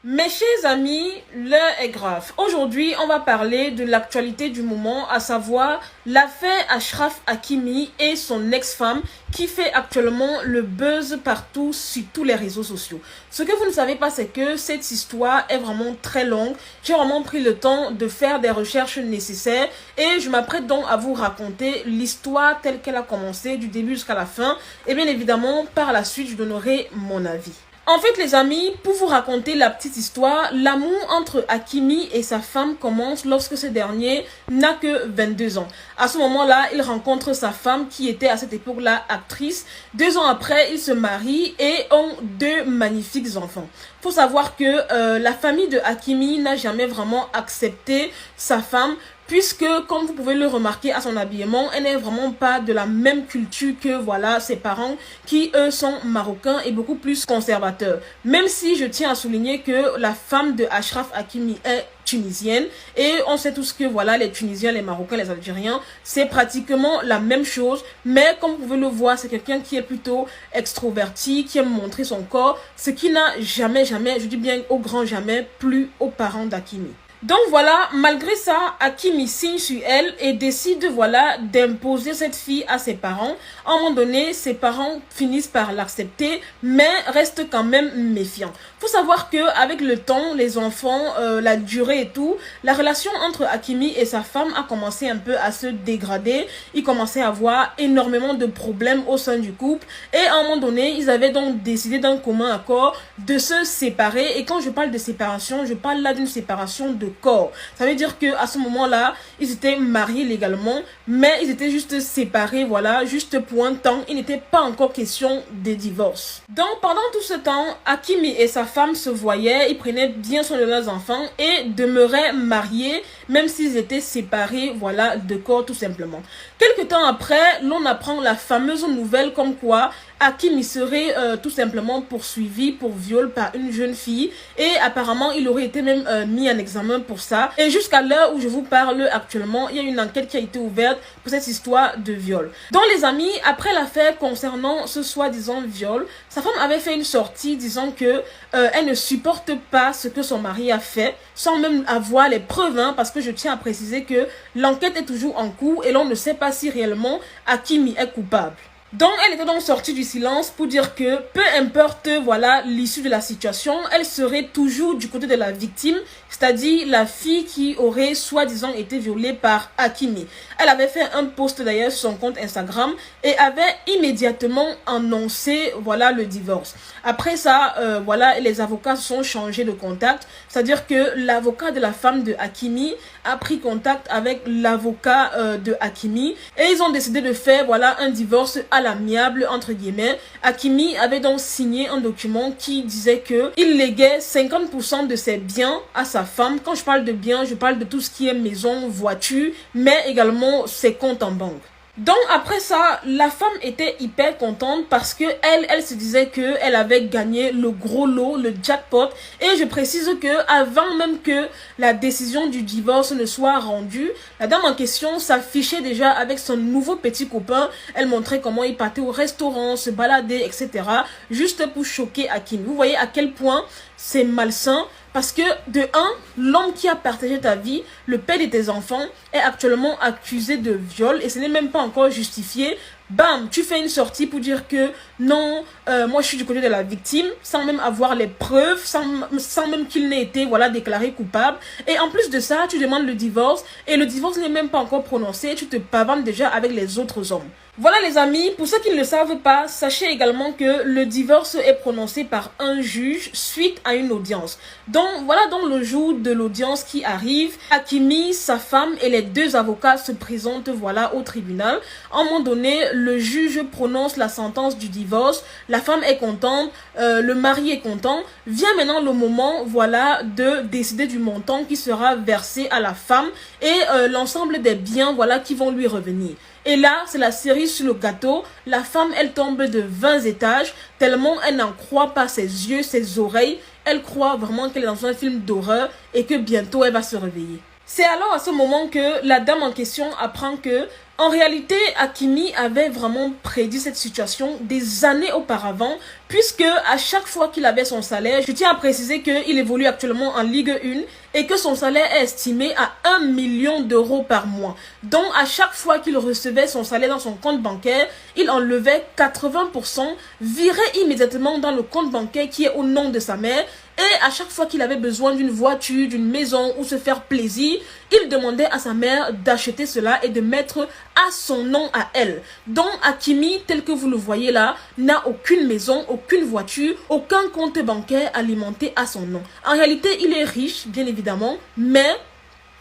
Mes chers amis, l'heure est grave. Aujourd'hui, on va parler de l'actualité du moment, à savoir l'affaire Achraf Hakimi et son ex-femme qui fait actuellement le buzz partout sur tous les réseaux sociaux. Ce que vous ne savez pas, c'est que cette histoire est vraiment très longue. J'ai vraiment pris le temps de faire des recherches nécessaires et je m'apprête donc à vous raconter l'histoire telle qu'elle a commencé du début jusqu'à la fin. Et bien évidemment, par la suite, je donnerai mon avis. En fait, les amis, pour vous raconter la petite histoire, l'amour entre Hakimi et sa femme commence lorsque ce dernier n'a que 22 ans. À ce moment-là, il rencontre sa femme qui était à cette époque-là actrice. 2 ans après, ils se marient et ont 2 magnifiques enfants. Faut savoir que la famille de Hakimi n'a jamais vraiment accepté sa femme, puisque, comme vous pouvez le remarquer à son habillement, elle n'est vraiment pas de la même culture que voilà ses parents qui, eux, sont marocains et beaucoup plus conservateurs. Même si je tiens à souligner que la femme de Achraf Hakimi est tunisienne et on sait tous que voilà les Tunisiens, les Marocains, les Algériens, c'est pratiquement la même chose, mais comme vous pouvez le voir, c'est quelqu'un qui est plutôt extroverti, qui aime montrer son corps, ce qui n'a jamais, je dis bien au grand jamais, plu aux parents d'Hakimi. Donc voilà, malgré ça, Hakimi signe sur elle et décide voilà d'imposer cette fille à ses parents. À un moment donné, ses parents finissent par l'accepter, mais restent quand même méfiants. Faut savoir que avec le temps, les enfants, la durée et tout, la relation entre Hakimi et sa femme a commencé un peu à se dégrader. Ils commençaient à avoir énormément de problèmes au sein du couple et à un moment donné, ils avaient donc décidé d'un commun accord de se séparer. Et quand je parle de séparation, je parle là d'une séparation de corps. Ça veut dire que à ce moment-là, ils étaient mariés légalement, mais ils étaient juste séparés, voilà, juste pour un temps. Il n'était pas encore question de divorce. Donc pendant tout ce temps, Hakimi et sa femme se voyaient, ils prenaient bien soin de leurs enfants et demeuraient mariés, même s'ils étaient séparés, voilà, de corps tout simplement. Quelque temps après, l'on apprend la fameuse nouvelle comme quoi Hakimi serait tout simplement poursuivi pour viol par une jeune fille et apparemment il aurait été même mis en examen pour ça. Et jusqu'à l'heure où je vous parle actuellement, il y a une enquête qui a été ouverte pour cette histoire de viol. Donc les amis, après l'affaire concernant ce soi-disant viol, sa femme avait fait une sortie disant que elle ne supporte pas ce que son mari a fait, sans même avoir les preuves, hein, parce que je tiens à préciser que l'enquête est toujours en cours et l'on ne sait pas si réellement Hakimi est coupable. Donc, elle était donc sortie du silence pour dire que peu importe voilà l'issue de la situation, elle serait toujours du côté de la victime, c'est-à-dire la fille qui aurait soi-disant été violée par Hakimi. Elle avait fait un post d'ailleurs sur son compte Instagram et avait immédiatement annoncé voilà le divorce. Après ça, voilà, les avocats se sont changés de contact, c'est-à-dire que l'avocat de la femme de Hakimi a pris contact avec l'avocat de Hakimi et ils ont décidé de faire voilà un divorce à l'amiable entre guillemets. Hakimi avait donc signé un document qui disait que il léguait 50% de ses biens à sa femme. Quand je parle de biens, je parle de tout ce qui est maison, voiture, mais également ses comptes en banque. Donc après ça, la femme était hyper contente parce que elle se disait que elle avait gagné le gros lot, le jackpot. Et je précise que avant même que la décision du divorce ne soit rendue, la dame en question s'affichait déjà avec son nouveau petit copain. Elle montrait comment il partait au restaurant, se baladait, etc. Juste pour choquer Hakimi. Vous voyez à quel point c'est malsain. Parce que, de un, l'homme qui a partagé ta vie, le père de tes enfants, est actuellement accusé de viol et ce n'est même pas encore justifié. Bam, tu fais une sortie pour dire que non, moi je suis du côté de la victime, sans même avoir les preuves, sans même qu'il n'ait été voilà, déclaré coupable. Et en plus de ça, tu demandes le divorce et le divorce n'est même pas encore prononcé, tu te pavannes déjà avec les autres hommes. Voilà les amis, pour ceux qui ne le savent pas, sachez également que le divorce est prononcé par un juge suite à une audience. Donc voilà donc le jour de l'audience qui arrive, Hakimi, sa femme et les 2 avocats se présentent voilà au tribunal. À un moment donné, le juge prononce la sentence du divorce, la femme est contente, le mari est content. Vient maintenant le moment voilà de décider du montant qui sera versé à la femme et l'ensemble des biens voilà qui vont lui revenir. Et là, c'est la cerise sur le gâteau. La femme, elle tombe de 20 étages, tellement elle n'en croit pas ses yeux, ses oreilles. Elle croit vraiment qu'elle est dans un film d'horreur et que bientôt elle va se réveiller. C'est alors à ce moment que la dame en question apprend que En réalité, Hakimi avait vraiment prédit cette situation des années auparavant, puisque à chaque fois qu'il avait son salaire, je tiens à préciser qu'il évolue actuellement en Ligue 1 et que son salaire est estimé à 1 million d'euros par mois. Donc à chaque fois qu'il recevait son salaire dans son compte bancaire, il enlevait 80%, virait immédiatement dans le compte bancaire qui est au nom de sa mère. Et à chaque fois qu'il avait besoin d'une voiture, d'une maison ou se faire plaisir, il demandait à sa mère d'acheter cela et de mettre à son nom à elle. Donc Hakimi, tel que vous le voyez là, n'a aucune maison, aucune voiture, aucun compte bancaire alimenté à son nom. En réalité, il est riche, bien évidemment, mais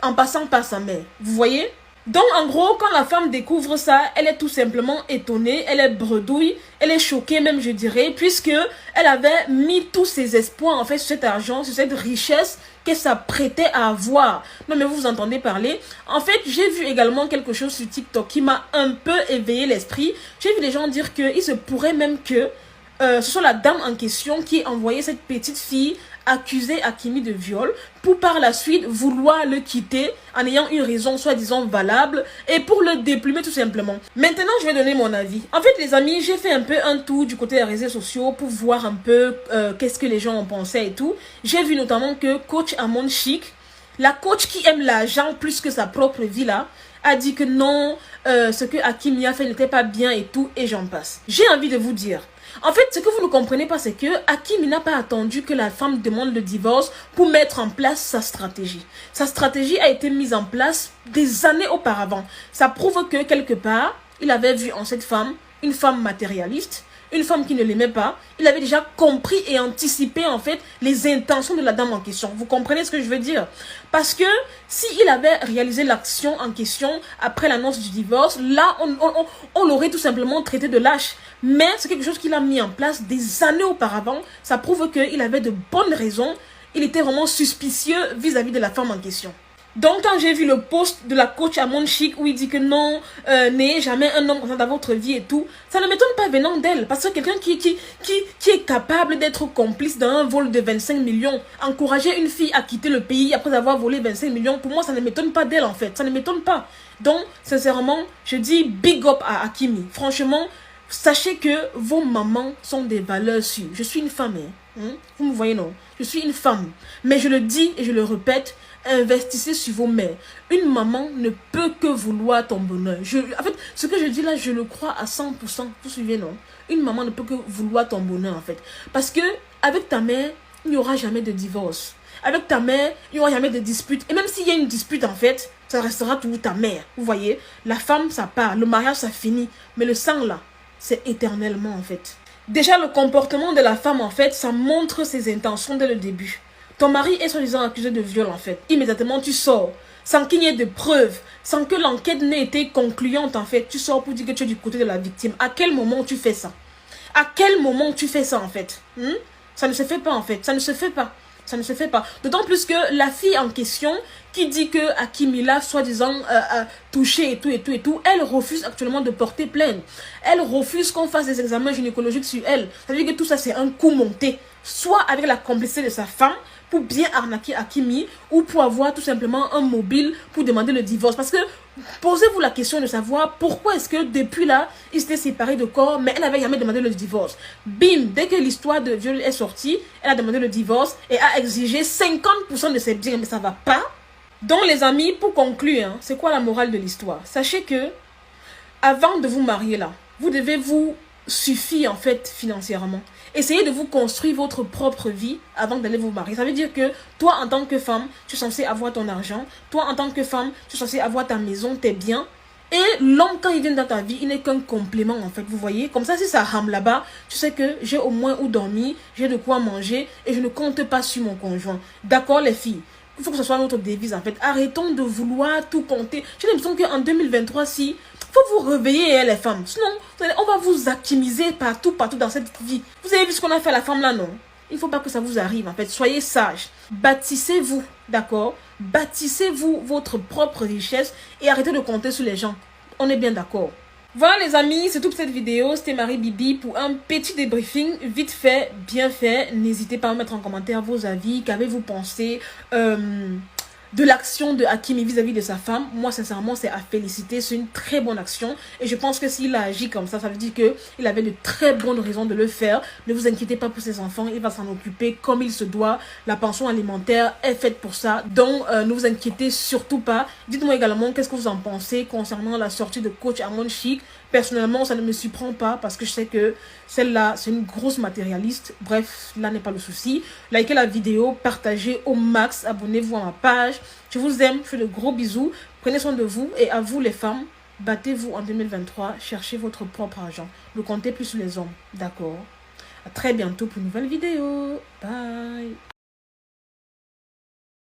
en passant par sa mère. Vous voyez ? Donc, en gros, quand la femme découvre ça, elle est tout simplement étonnée, elle est bredouille, elle est choquée même, je dirais, puisque elle avait mis tous ses espoirs, en fait, sur cet argent, sur cette richesse qu'elle s'apprêtait à avoir. Non, mais vous entendez parler. En fait, j'ai vu également quelque chose sur TikTok qui m'a un peu éveillé l'esprit. J'ai vu les gens dire qu'il se pourrait même que ce soit la dame en question qui ait envoyé cette petite fille accuser Hakimi de viol pour par la suite vouloir le quitter en ayant une raison soi-disant valable et pour le déplumer tout simplement. Maintenant, je vais donner mon avis. En fait, les amis, j'ai fait un peu un tour du côté des réseaux sociaux pour voir un peu qu'est-ce que les gens en pensaient et tout. J'ai vu notamment que coach Amon Chic, la coach qui aime l'argent plus que sa propre vie là, a dit que non, ce que Hakimi a fait n'était pas bien et tout, et j'en passe. J'ai envie de vous dire, en fait, ce que vous ne comprenez pas, c'est que Hakimi n'a pas attendu que la femme demande le divorce pour mettre en place sa stratégie. Sa stratégie a été mise en place des années auparavant. Ça prouve que quelque part, il avait vu en cette femme une femme matérialiste, une femme qui ne l'aimait pas. Il avait déjà compris et anticipé en fait les intentions de la dame en question. Vous comprenez ce que je veux dire? Parce que s'il avait réalisé l'action en question après l'annonce du divorce, là on l'aurait tout simplement traité de lâche. Mais c'est quelque chose qu'il a mis en place des années auparavant. Ça prouve qu'il avait de bonnes raisons. Il était vraiment suspicieux vis-à-vis de la femme en question. Donc, quand j'ai vu le post de la coach Amon Chic où il dit que non, n'ayez jamais un homme dans votre vie et tout, ça ne m'étonne pas venant d'elle. Parce que quelqu'un qui est capable d'être complice d'un vol de 25 millions, encourager une fille à quitter le pays après avoir volé 25 millions, pour moi, ça ne m'étonne pas d'elle en fait. Ça ne m'étonne pas. Donc, sincèrement, je dis big up à Hakimi. Franchement, sachez que vos mamans sont des valeurs sûres. Je suis une femme, hein? Vous me voyez, non? Je suis une femme. Mais je le dis et je le répète, investissez sur vos mères. Une maman ne peut que vouloir ton bonheur. En fait, ce que je dis là, je le crois à 100%. Vous suivez, non? Une maman ne peut que vouloir ton bonheur, en fait. Parce que avec ta mère, il n'y aura jamais de divorce. Avec ta mère, il n'y aura jamais de dispute. Et même s'il y a une dispute, en fait, ça restera toujours ta mère. Vous voyez? La femme, ça part. Le mariage, ça finit. Mais le sang, là, c'est éternellement, en fait. Déjà, le comportement de la femme, en fait, ça montre ses intentions dès le début. Ton mari est soi-disant accusé de viol, en fait. Immédiatement, tu sors. Sans qu'il y ait de preuves. Sans que l'enquête n'ait été concluante, en fait. Tu sors pour dire que tu es du côté de la victime. À quel moment tu fais ça? À quel moment tu fais ça, en fait? Ça ne se fait pas, en fait. Ça ne se fait pas. Ça ne se fait pas. D'autant plus que la fille en question, qui dit que Hakimi l'a soi-disant touché et tout, elle refuse actuellement de porter plainte. Elle refuse qu'on fasse des examens gynécologiques sur elle. Ça veut dire que tout ça, c'est un coup monté. Soit avec la complicité de sa femme, pour bien arnaquer Hakimi, ou pour avoir tout simplement un mobile pour demander le divorce. Parce que, posez-vous la question de savoir pourquoi est-ce que depuis là, ils s'étaient séparés de corps, mais elle n'avait jamais demandé le divorce. Bim, dès que l'histoire de viol est sortie, elle a demandé le divorce et a exigé 50% de ses biens, mais ça va pas. Donc les amis, pour conclure, hein, c'est quoi la morale de l'histoire? Sachez que, avant de vous marier là, vous devez vous suffire en fait financièrement. Essayez de vous construire votre propre vie avant d'aller vous marier. Ça veut dire que toi, en tant que femme, tu es censé avoir ton argent. Toi, en tant que femme, tu es censé avoir ta maison, tes biens. Et l'homme, quand il vient dans ta vie, il n'est qu'un complément, en fait. Vous voyez? Comme ça, si ça rame là-bas, tu sais que j'ai au moins où dormir, j'ai de quoi manger et je ne compte pas sur mon conjoint. D'accord, les filles? Il faut que ce soit notre devise, en fait. Arrêtons de vouloir tout compter. J'ai l'impression qu'en 2023, si... faut vous réveiller, les femmes. Sinon, on va vous optimiser partout dans cette vie. Vous avez vu ce qu'on a fait à la femme là, non? Il ne faut pas que ça vous arrive, en fait. Soyez sages. Bâtissez-vous, d'accord? Bâtissez-vous votre propre richesse et arrêtez de compter sur les gens. On est bien d'accord. Voilà les amis, c'est toute cette vidéo. C'était Marie Bibi pour un petit débriefing vite fait, bien fait. N'hésitez pas à mettre en commentaire vos avis. Qu'avez-vous pensé de l'action de Hakimi vis-à-vis de sa femme, moi sincèrement c'est à féliciter, c'est une très bonne action et je pense que s'il a agi comme ça veut dire qu'il avait de très bonnes raisons de le faire. Ne vous inquiétez pas pour ses enfants, il va s'en occuper comme il se doit, la pension alimentaire est faite pour ça, donc ne vous inquiétez surtout pas. Dites-moi également qu'est-ce que vous en pensez concernant la sortie de coach Amon Chic. Personnellement ça ne me surprend pas parce que je sais que celle-là c'est une grosse matérialiste, bref là n'est pas le souci. Likez la vidéo, partagez au max, abonnez-vous à ma page. Je vous aime, je fais de gros bisous. Prenez soin de vous et à vous les femmes, battez-vous en 2023, cherchez votre propre argent. Ne comptez plus sur les hommes, d'accord? À très bientôt pour une nouvelle vidéo. Bye.